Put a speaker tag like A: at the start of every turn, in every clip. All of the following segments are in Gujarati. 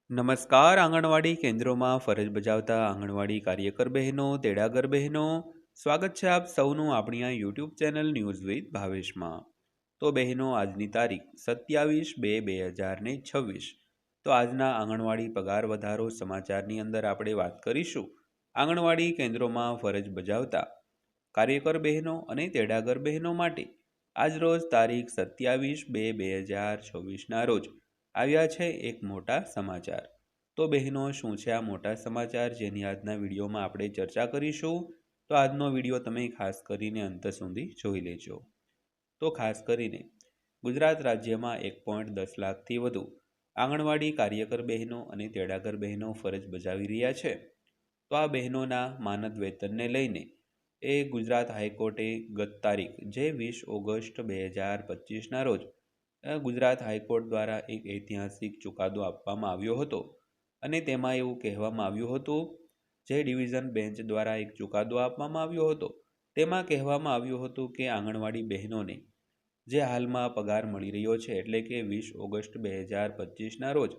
A: નમસ્કાર આંગણવાડી કેન્દ્રોમાં ફરજ બજાવતા આંગણવાડી કાર્યકર બહેનો તેડાગર બહેનો, સ્વાગત છે આપ સૌનું આપણી આ યુટ્યુબ ચેનલ ન્યૂઝ વિથ ભાવેશમાં. તો બહેનો, આજની તારીખ 27/2/2026. તો આજના આંગણવાડી પગાર વધારો સમાચારની અંદર આપણે વાત કરીશું આંગણવાડી કેન્દ્રોમાં ફરજ બજાવતા કાર્યકર બહેનો અને તેડાગર બહેનો માટે આજરોજ તારીખ 27/2/2026ના રોજ આવ્યા છે એક મોટા સમાચાર. તો બહેનો, શું છે આ મોટા સમાચાર જેની આજના વિડીયોમાં આપણે ચર્ચા કરીશું? તો આજનો વિડીયો તમે ખાસ કરીને અંત સુધી જોઈ લેજો. તો ખાસ કરીને ગુજરાત રાજ્યમાં 1.10 લાખથી વધુ આંગણવાડી કાર્યકર બહેનો અને તેડાગર બહેનો ફરજ બજાવી રહ્યા છે. તો આ બહેનોના માનદ વેતનને લઈને ગુજરાત હાઈકોર્ટે ગત તારીખ જે 20 ઓગસ્ટ 2025ના રોજ ગુજરાત હાઈકોર્ટ દ્વારા એક ઐતિહાસિક ચુકાદો આપવામાં આવ્યો હતો. અને તેમાં એવું કહેવામાં આવ્યું હતું, જે ડિવિઝન બેન્ચ દ્વારા એક ચુકાદો આપવામાં આવ્યો હતો તેમાં કહેવામાં આવ્યું હતું કે આંગણવાડી બહેનોને જે હાલમાં પગાર મળી રહ્યો છે, એટલે કે 20 ઓગસ્ટ 2025ના રોજ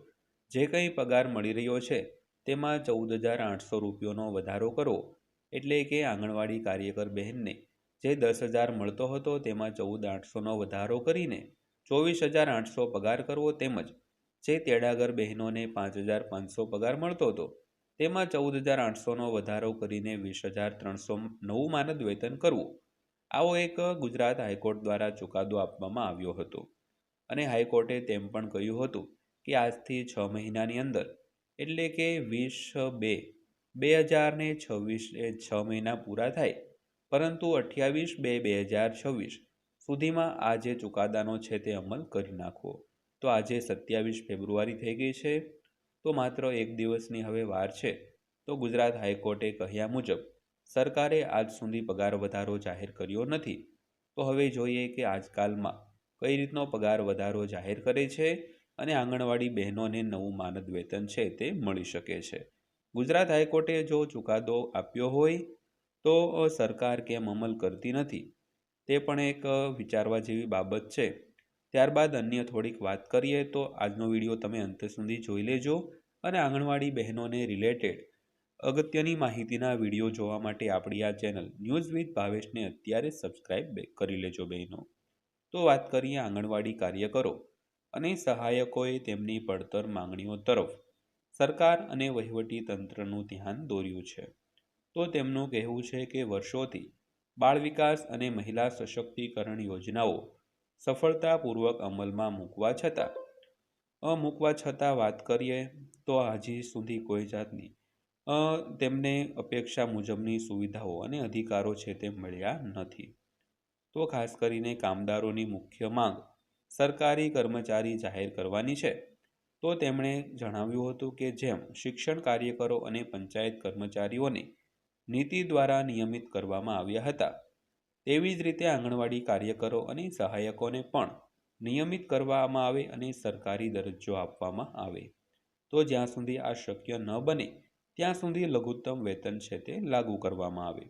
A: જે કંઈ પગાર મળી રહ્યો છે તેમાં 14,800 રૂપિયાનો વધારો કરવો. એટલે કે આંગણવાડી કાર્યકર બહેનને જે 10,000 મળતો હતો તેમાં 14,800નો વધારો કરીને 24,800 પગાર કરવો, તેમજ જે તેડાગર બહેનોને 5,500 પગાર મળતો હતો તેમાં 14,800નો વધારો કરીને 20,300 નવું માનદ વેતન કરવું. આવો એક ગુજરાત હાઈકોર્ટ દ્વારા ચુકાદો આપવામાં આવ્યો હતો. અને હાઈકોર્ટે તેમ પણ કહ્યું હતું કે આજથી 6 મહિનાની અંદર, એટલે કે 20/2/2026 6 મહિના પૂરા થાય, પરંતુ 28/2/2026 સુધીમાં આ જે ચુકાદાનો છે તે અમલ કરી નાખવો. તો આજે 27 ફેબ્રુઆરી થઈ ગઈ છે, તો માત્ર એક દિવસની હવે વાર છે. તો ગુજરાત હાઈકોર્ટે કહ્યા મુજબ સરકારે આજ સુધી પગાર વધારો જાહેર કર્યો નથી. તો હવે જોઈએ કે આજકાલમાં કઈ રીતનો પગાર વધારો જાહેર કરે છે અને આંગણવાડી બહેનોને નવું માનદ વેતન છે તે મળી શકે છે. ગુજરાત હાઈકોર્ટે જો ચુકાદો આપ્યો હોય તો સરકાર કેમ અમલ કરતી નથી, તે પણ એક વિચારવા જેવી બાબત છે. ત્યારબાદ અન્ય થોડીક વાત કરીએ તો આજનો વિડીયો તમે અંત સુધી જોઈ લેજો અને આંગણવાડી બહેનોને રિલેટેડ અગત્યની માહિતીના વિડીયો જોવા માટે આપણી આ ચેનલ ન્યૂઝ વિથ ભાવેશને અત્યારે સબસ્ક્રાઇબ કરી લેજો બહેનો. તો વાત કરીએ આંગણવાડી કાર્યકરો અને સહાયકોએ તેમની પડતર માંગણીઓ તરફ સરકાર અને વહીવટી તંત્રનું ધ્યાન દોર્યું છે. તો તેમનું કહેવું છે કે વર્ષોથી બાળ વિકાસ અને મહિલા સશક્તિકરણ યોજનાઓ સફળતાપૂર્વક અમલમાં મૂકવા છતાં વાત કરીએ તો હજી સુધી કોઈ જાતની તેમને અપેક્ષા મુજબની સુવિધાઓ અને અધિકારો છે તે મળ્યા નથી. તો ખાસ કરીને કામદારોની મુખ્ય માંગ સરકારી કર્મચારી જાહેર કરવાની છે. તો તેમણે જણાવ્યું હતું કે જેમ શિક્ષણ કાર્યકરો અને પંચાયત કર્મચારીઓને નીતિ દ્વારા નિયમિત કરવામાં આવ્યા હતા, તેવી જ રીતે આંગણવાડી કાર્યકરો અને સહાયકોને પણ નિયમિત કરવામાં આવે અને સરકારી દરજ્જો આપવામાં આવે. તો જ્યાં સુધી આ શક્ય ન બને ત્યાં સુધી લઘુત્તમ વેતન છે તે લાગુ કરવામાં આવે.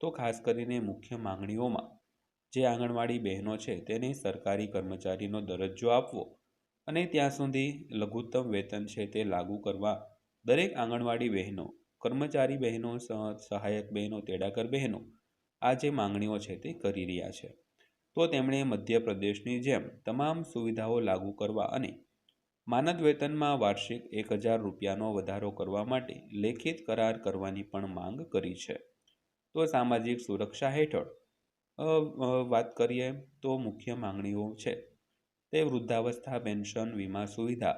A: તો ખાસ કરીને મુખ્ય માંગણીઓમાં જે આંગણવાડી બહેનો છે તેને સરકારી કર્મચારીનો દરજ્જો આપવો અને ત્યાં સુધી લઘુત્તમ વેતન છે તે લાગુ કરવા દરેક આંગણવાડી બહેનો, કર્મચારી બહેનો, સહાયક બહેનો, તેડાગર બહેનો આ જે માંગણીઓ છે તે કરી રહ્યા છે. તો તેમણે મધ્યપ્રદેશની જેમ તમામ સુવિધાઓ લાગુ કરવા અને માનદ વેતનમાં વાર્ષિક 1,000 રૂપિયાનો વધારો કરવા માટે લેખિત કરાર કરવાની પણ માંગ કરી છે. તો સામાજિક સુરક્ષા હેઠળ વાત કરીએ તો મુખ્ય માંગણીઓ છે તે વૃદ્ધાવસ્થા પેન્શન, વીમા સુવિધા,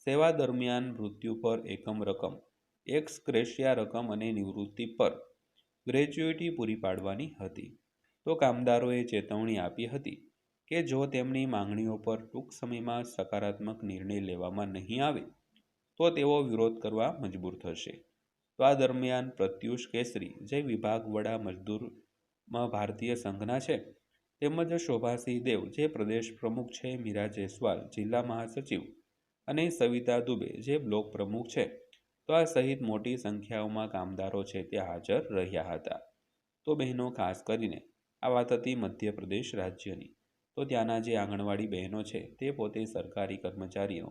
A: સેવા દરમિયાન મૃત્યુ પર એકમ રકમ, એક્સ ગ્રેશિયા રકમ અને નિવૃત્તિ પર ગ્રેચ્યુઇટી પૂરી પાડવાની હતી. તો કામદારોએ ચેતવણી આપી હતી કે જો તેમની માંગણીઓ પર ટૂંક સમયમાં સકારાત્મક નિર્ણય લેવામાં નહીં આવે તો તેઓ વિરોધ કરવા મજબૂર થશે. તો આ દરમિયાન પ્રત્યુષ કેસરી જે વિભાગ વડા મજદૂર ભારતીય સંઘના છે, તેમજ શોભાસિંહ દેવ જે પ્રદેશ પ્રમુખ છે, મીરા જયસ્વાલ જિલ્લા મહાસચિવ અને સવિતા દુબે જે બ્લોક પ્રમુખ છે, તો આ સહિત મોટી સંખ્યાઓમાં કામદારો છે તે હાજર રહ્યા હતા. તો બહેનો, ખાસ કરીને આ વાત હતી મધ્યપ્રદેશ રાજ્યની. તો ત્યાંના જે આંગણવાડી બહેનો છે તે પોતે સરકારી કર્મચારીઓ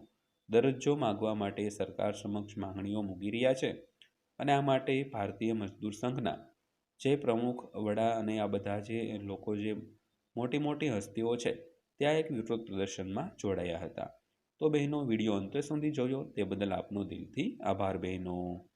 A: દરજ્જો માગવા માટે સરકાર સમક્ષ માંગણીઓ મૂકી રહ્યા છે. અને આ માટે ભારતીય મજદૂર સંઘના જે પ્રમુખ વડા અને આ બધા જે લોકો જે મોટી મોટી હસ્તીઓ છે ત્યાં એક વિરોધ પ્રદર્શનમાં જોડાયા હતા. તો બહેનો, વિડીયો અંતે સુધી જોયો તે બદલ આપનો દિલથી આભાર બહેનો.